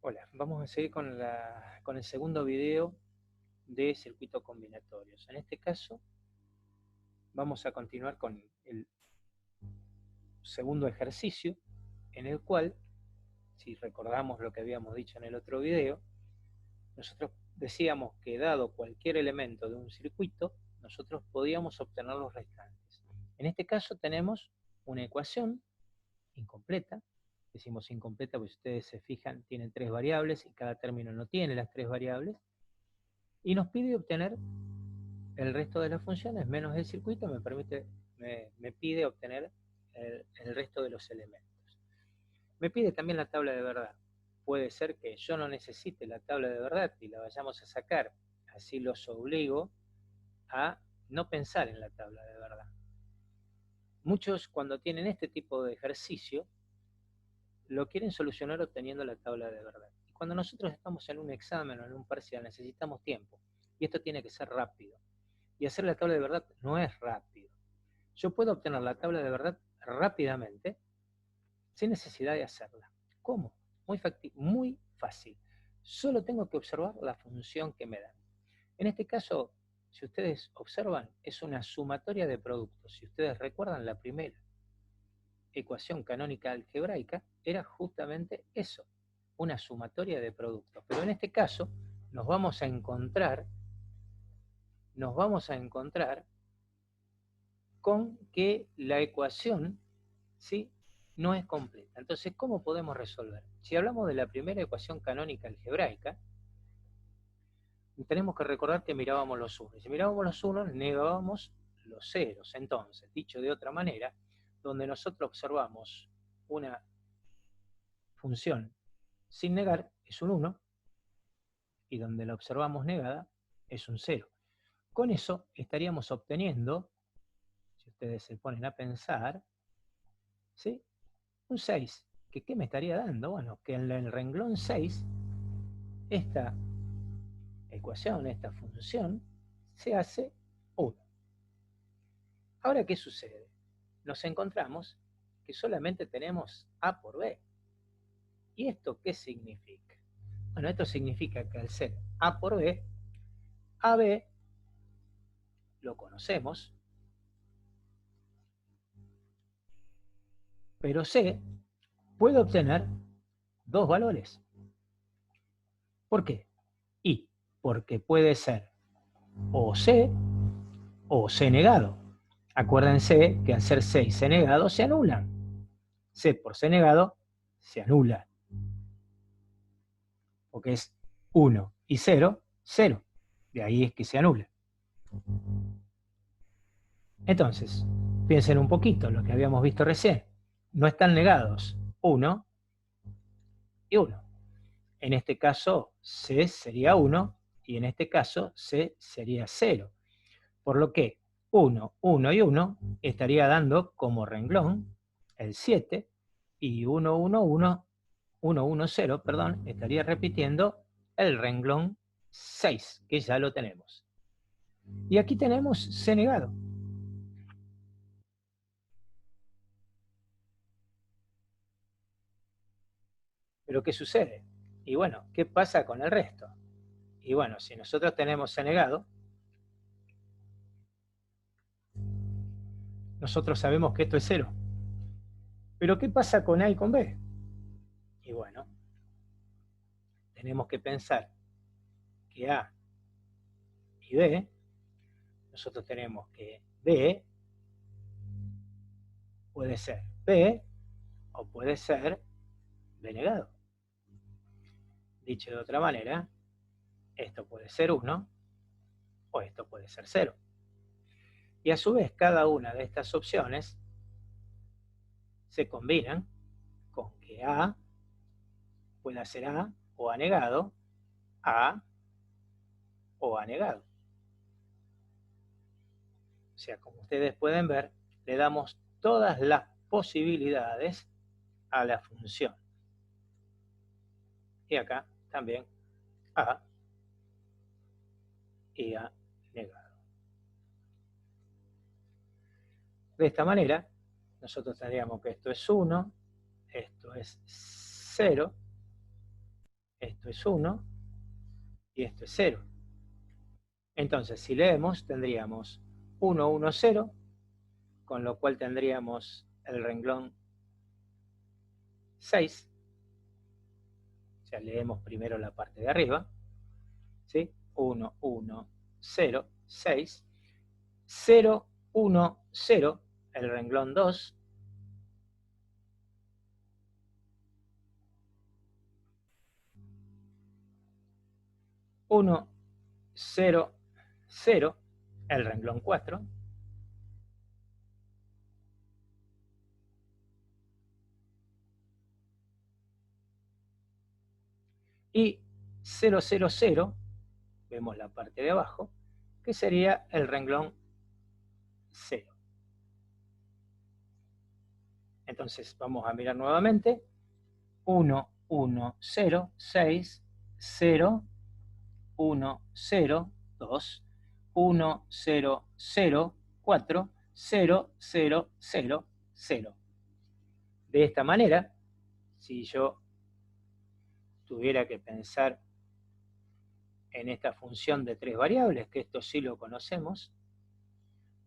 Hola, vamos a seguir con el segundo video de circuitos combinatorios. En este caso, vamos a continuar con el segundo ejercicio, en el cual, si recordamos lo que habíamos dicho en el otro video, nosotros decíamos que dado cualquier elemento de un circuito, nosotros podíamos obtener los restantes. En este caso tenemos una ecuación incompleta. Decimos incompleta porque si ustedes se fijan, tiene 3 variables y cada término no tiene las 3 variables. Y nos pide obtener el resto de las funciones menos el circuito, me pide obtener el resto de los elementos. Me pide también la tabla de verdad. Puede ser que yo no necesite la tabla de verdad y la vayamos a sacar, así los obligo a no pensar en la tabla de verdad. Muchos, cuando tienen este tipo de ejercicio, lo quieren solucionar obteniendo la tabla de verdad. Y cuando nosotros estamos en un examen o en un parcial necesitamos tiempo, y esto tiene que ser rápido. Y hacer la tabla de verdad no es rápido. Yo puedo obtener la tabla de verdad rápidamente sin necesidad de hacerla. ¿Cómo? Muy fácil. Solo tengo que observar la función que me dan. En este caso, si ustedes observan, es una sumatoria de productos. Si ustedes recuerdan, la primera ecuación canónica algebraica era justamente eso, una sumatoria de productos. Pero en este caso nos vamos a encontrar con que la ecuación, ¿sí?, no es completa. Entonces, ¿cómo podemos resolver? Si hablamos de la primera ecuación canónica algebraica, tenemos que recordar que mirábamos los unos. Si mirábamos los unos, negábamos los ceros. Entonces, dicho de otra manera, donde nosotros observamos una función sin negar es un 1, y donde la observamos negada es un 0. Con eso estaríamos obteniendo, si ustedes se ponen a pensar, ¿sí?, un 6. ¿Qué me estaría dando? Bueno, que en el renglón 6, esta ecuación, esta función, se hace 1. Ahora, ¿qué sucede? Nos encontramos que solamente tenemos A por B. ¿Y esto qué significa? Bueno, esto significa que al ser A por B, AB lo conocemos, pero C puede obtener dos valores. ¿Por qué? Y porque puede ser o C negado. Acuérdense que al ser C y C negado se anulan. C por C negado se anula. Porque es 1 y 0, 0. De ahí es que se anula. Entonces, piensen un poquito en lo que habíamos visto recién. No están negados 1 y 1. En este caso, C sería 1 y en este caso, C sería 0. Por lo que 1, 1 y 1 estaría dando como renglón el 7 y 1, 1, 1, 1, 1, 0, perdón, estaría repitiendo el renglón 6, que ya lo tenemos. Y aquí tenemos C negado. Pero ¿qué sucede? Y bueno, ¿qué pasa con el resto? Y bueno, si nosotros tenemos C negado, nosotros sabemos que esto es 0. Pero ¿qué pasa con A y con B? Y bueno, tenemos que pensar que A y B, nosotros tenemos que B puede ser B o puede ser B negado. Dicho de otra manera, esto puede ser 1 o esto puede ser 0. Y a su vez, cada una de estas opciones se combinan con que A pueda ser A o A negado, A o A negado. O sea, como ustedes pueden ver, le damos todas las posibilidades a la función. Y acá también A y A negado. De esta manera, nosotros tendríamos que esto es 1, esto es 0, esto es 1 y esto es 0. Entonces, si leemos, tendríamos 1, 1, 0, con lo cual tendríamos el renglón 6. O sea, leemos primero la parte de arriba, ¿sí? 1, 1, 0, 6. 0, 1, 0, el renglón 2. 1, 0, 0, el renglón 4. Y 0, 0, 0, vemos la parte de abajo, que sería el renglón 0. Entonces vamos a mirar nuevamente. 1, 1, 0, 6, 0, 1, 0, 2, 1, 0, 0, 4, 0, 0, 0, 0. De esta manera, si yo tuviera que pensar en esta función de 3 variables, que esto sí lo conocemos,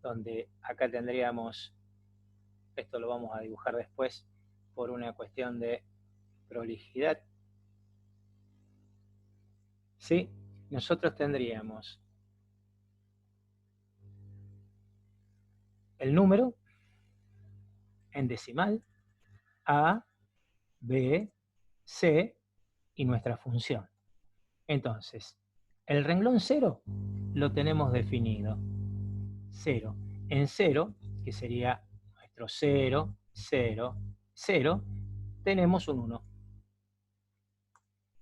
donde acá tendríamos, esto lo vamos a dibujar después por una cuestión de prolijidad, ¿sí? Nosotros tendríamos el número en decimal, A, B, C y nuestra función. Entonces, el renglón 0 lo tenemos definido. 0. En 0, que sería nuestro 0, 0, 0, tenemos un 1.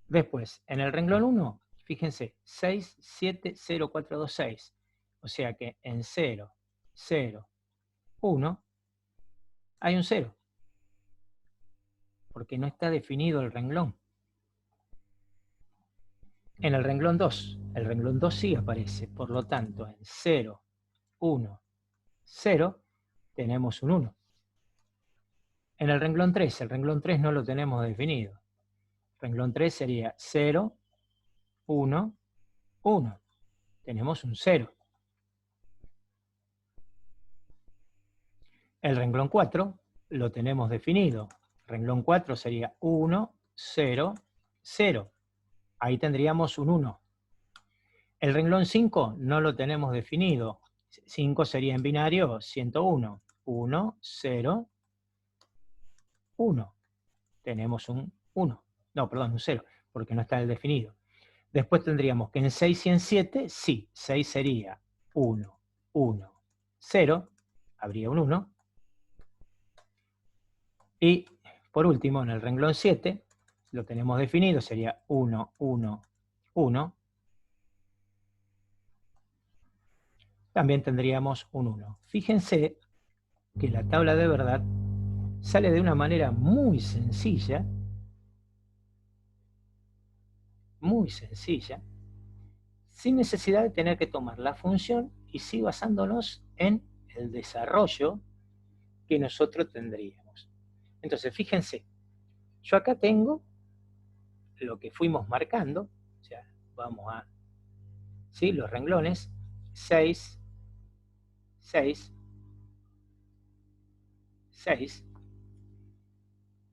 Después, en el renglón 1, fíjense, 6, 7, 0, 4, 2, 6. O sea que en 0, 0, 1, hay un 0. Porque no está definido el renglón. En el renglón 2 sí aparece. Por lo tanto, en 0, 1, 0, tenemos un 1. En el renglón 3 no lo tenemos definido. Renglón 3 sería 0, 1, 1. Tenemos un 0. El renglón 4 lo tenemos definido. Renglón 4 sería 1, 0, 0. Ahí tendríamos un 1. El renglón 5 no lo tenemos definido. 5 sería en binario 101. 1, 0, 1. Tenemos un 1. No, perdón, un 0, porque no está el definido. Después tendríamos que en 6 y en 7, sí, 6 sería 1, 1, 0, habría un 1. Y por último, en el renglón 7, lo tenemos definido, sería 1, 1, 1. También tendríamos un 1. Fíjense que la tabla de verdad sale de una manera muy sencilla, sin necesidad de tener que tomar la función y sí basándonos en el desarrollo que nosotros tendríamos. Entonces, fíjense, yo acá tengo lo que fuimos marcando, o sea, vamos a, ¿sí? Los renglones, 6, 6, 6,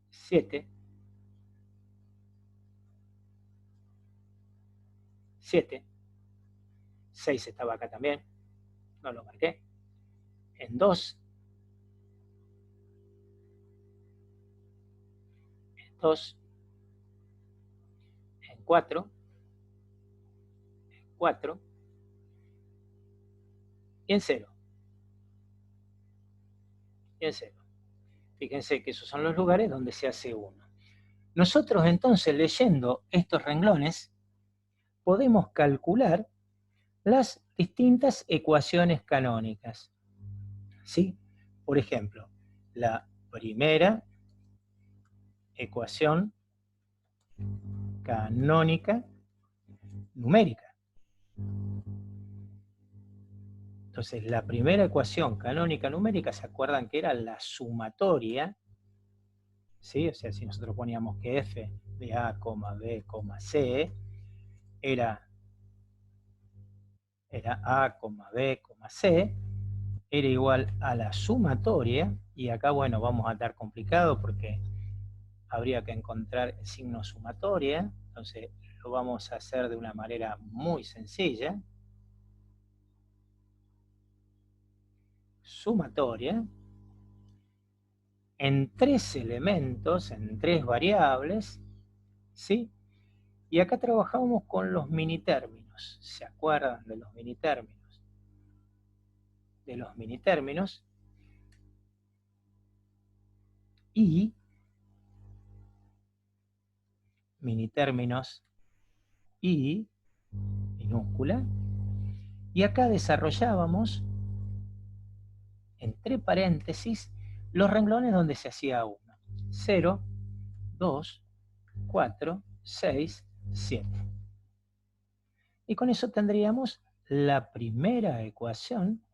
7, 7, 6 estaba acá también, no lo marqué, en 2, en 2, en 4, en 4 y en 0. Y en 0. Fíjense que esos son los lugares donde se hace 1. Nosotros entonces, leyendo estos renglones, podemos calcular las distintas ecuaciones canónicas. ¿Sí? Por ejemplo, la primera ecuación canónica numérica. Entonces, la primera ecuación canónica numérica, ¿se acuerdan que era la sumatoria? ¿sí? O sea, si nosotros poníamos que f de a, b, c era a, b, c, era igual a la sumatoria, y acá, bueno, vamos a estar complicado porque habría que encontrar el signo sumatoria, entonces lo vamos a hacer de una manera muy sencilla. Sumatoria en 3 elementos, en 3 variables, ¿sí? Y acá trabajamos con los minitérminos. ¿Se acuerdan de los minitérminos? De los minitérminos. Y minitérminos y minúscula. Y acá desarrollábamos, entre paréntesis, los renglones donde se hacía 1. 0, 2, 4, 6, 7. Y con eso tendríamos la primera ecuación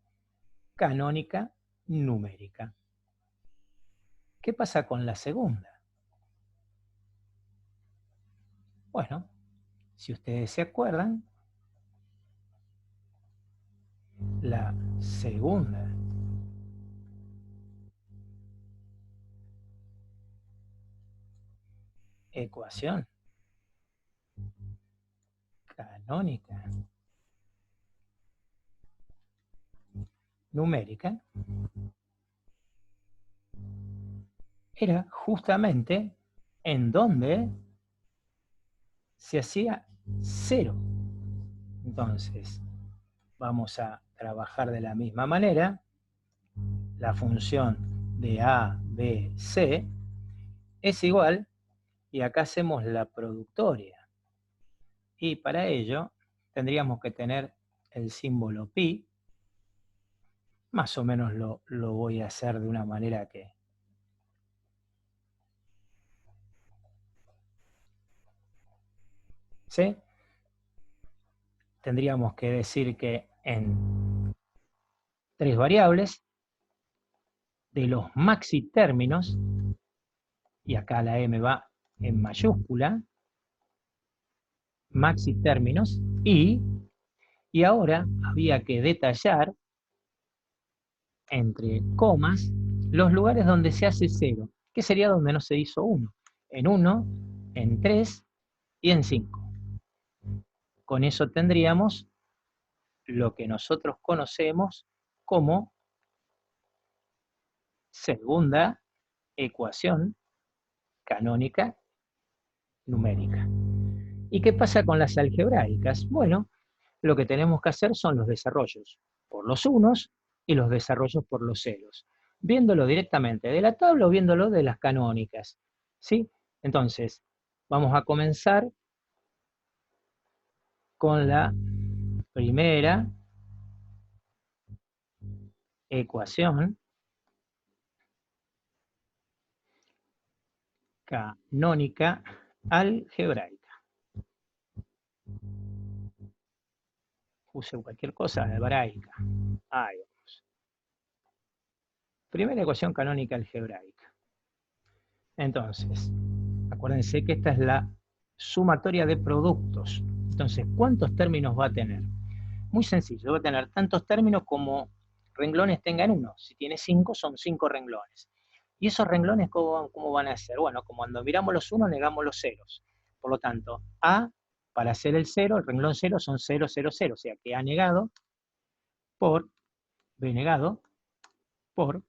canónica numérica. ¿Qué pasa con la segunda? Bueno, si ustedes se acuerdan, la segunda ecuación canónica numérica era justamente en donde se hacía 0. Entonces, vamos a trabajar de la misma manera. La función de a, b, c es igual, y acá hacemos la productoria. Y para ello tendríamos que tener el símbolo pi. Más o menos lo voy a hacer de una manera que... ¿sí? Tendríamos que decir que en 3 variables de los maxi términos, y acá la m va en mayúscula, maxi términos, y ahora había que detallar entre comas los lugares donde se hace 0, que sería donde no se hizo 1. En 1, en 3 y en 5. Con eso tendríamos lo que nosotros conocemos como segunda ecuación canónica numérica. ¿Y qué pasa con las algebraicas? Bueno, lo que tenemos que hacer son los desarrollos por los unos y los desarrollos por los ceros, viéndolo directamente de la tabla o viéndolo de las canónicas, ¿sí? Entonces, vamos a comenzar con la primera ecuación canónica algebraica. Use cualquier cosa algebraica. Ahí vamos. Primera ecuación canónica algebraica. Entonces, acuérdense que esta es la sumatoria de productos. Entonces, ¿cuántos términos va a tener? Muy sencillo, va a tener tantos términos como renglones tengan uno. Si tiene 5, son 5 renglones. ¿Y esos renglones cómo van a ser? Bueno, como cuando miramos los unos, negamos los ceros. Por lo tanto, A, para hacer el 0, el renglón 0 son 0, 0, 0. O sea que A negado por B negado por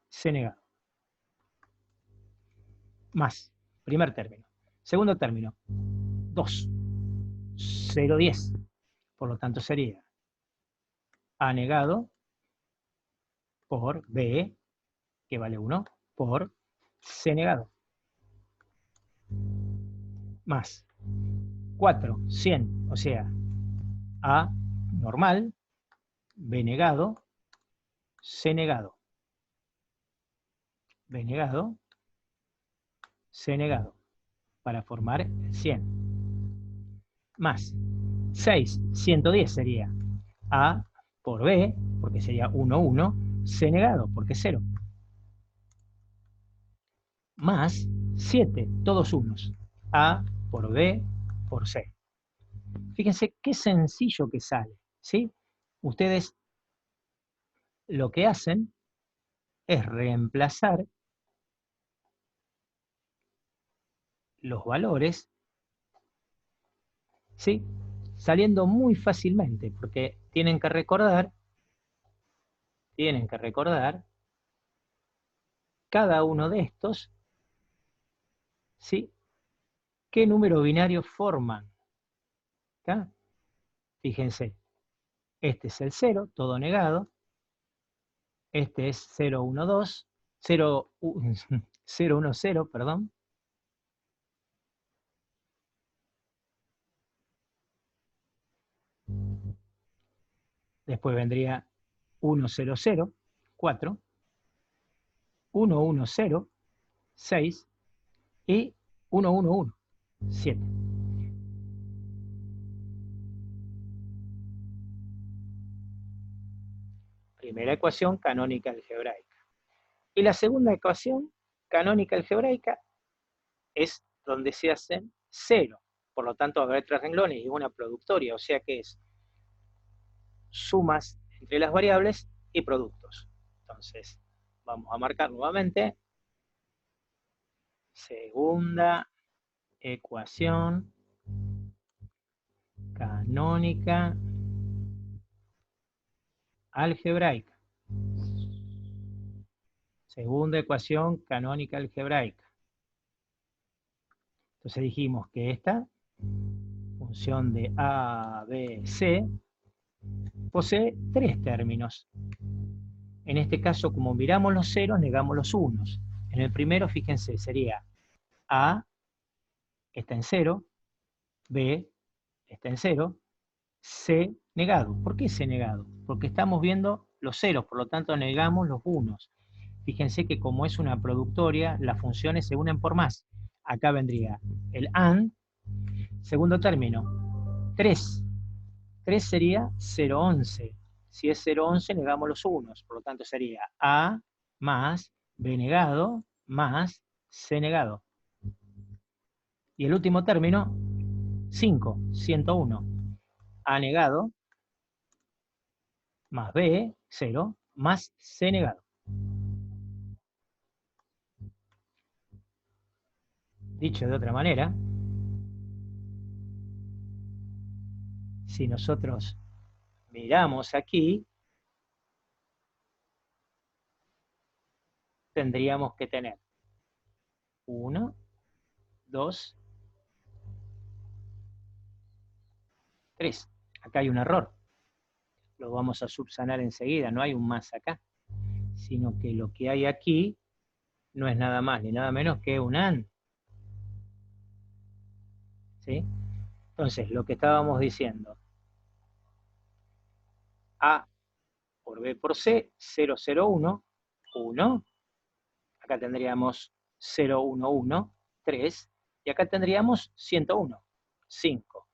C negado. Más, primer término. Segundo término, 2, 0, 10. Por lo tanto sería A negado por B, que vale 1, por C negado. Más 4, 100, o sea, A normal, B negado, C negado. B negado, C negado, para formar el 100. Más 6, 110 sería A por B, porque sería 1, 1, C negado, porque 0. más 7, todos unos. A por B por C. Fíjense qué sencillo que sale, ¿sí? Ustedes lo que hacen es reemplazar los valores, ¿sí? Saliendo muy fácilmente, porque tienen que recordar cada uno de estos, ¿sí? ¿Qué número binario forman? ¿Acá? Fíjense, este es el 0, todo negado. Este es 0, 1, 2, 0, 0, 1, 0, perdón. Después vendría 1, 0, 0, 4, 1, 1, 0, 6 y 1, 1, 1, 7. Primera ecuación canónica algebraica. Y la segunda ecuación canónica algebraica es donde se hacen 0. Por lo tanto, va a haber 3 renglones y una productoria, o sea que es sumas entre las variables y productos. Entonces, vamos a marcar nuevamente segunda ecuación canónica algebraica. Segunda ecuación canónica algebraica. Entonces dijimos que esta función de A, B, C posee 3 términos. En este caso, como miramos los ceros, negamos los unos. En el primero, fíjense, sería A está en 0, B está en 0, C negado. ¿Por qué C negado? Porque estamos viendo los ceros, por lo tanto negamos los unos. Fíjense que como es una productoria, las funciones se unen por más. Acá vendría el AND, segundo término, 3. 3 sería 0,11. Si es 0,11, negamos los unos. Por lo tanto, sería A más B negado más C negado. Y el último término, 5, 101. A negado más B, 0, más C negado. Dicho de otra manera, si nosotros miramos aquí, tendríamos que tener 1, 2, 3. Acá hay un error. Lo vamos a subsanar enseguida. No hay un más acá. Sino que lo que hay aquí no es nada más ni nada menos que un AND. ¿Sí? Entonces, lo que estábamos diciendo. A por B por C, 0, 0, 1, 1. Acá tendríamos 0, 1, 1, 3. Y acá tendríamos 101, 5.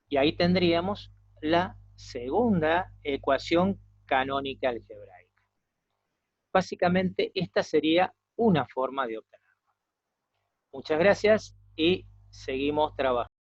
Y ahí tendríamos la segunda ecuación canónica algebraica. Básicamente, esta sería una forma de obtenerlo. Muchas gracias y seguimos trabajando.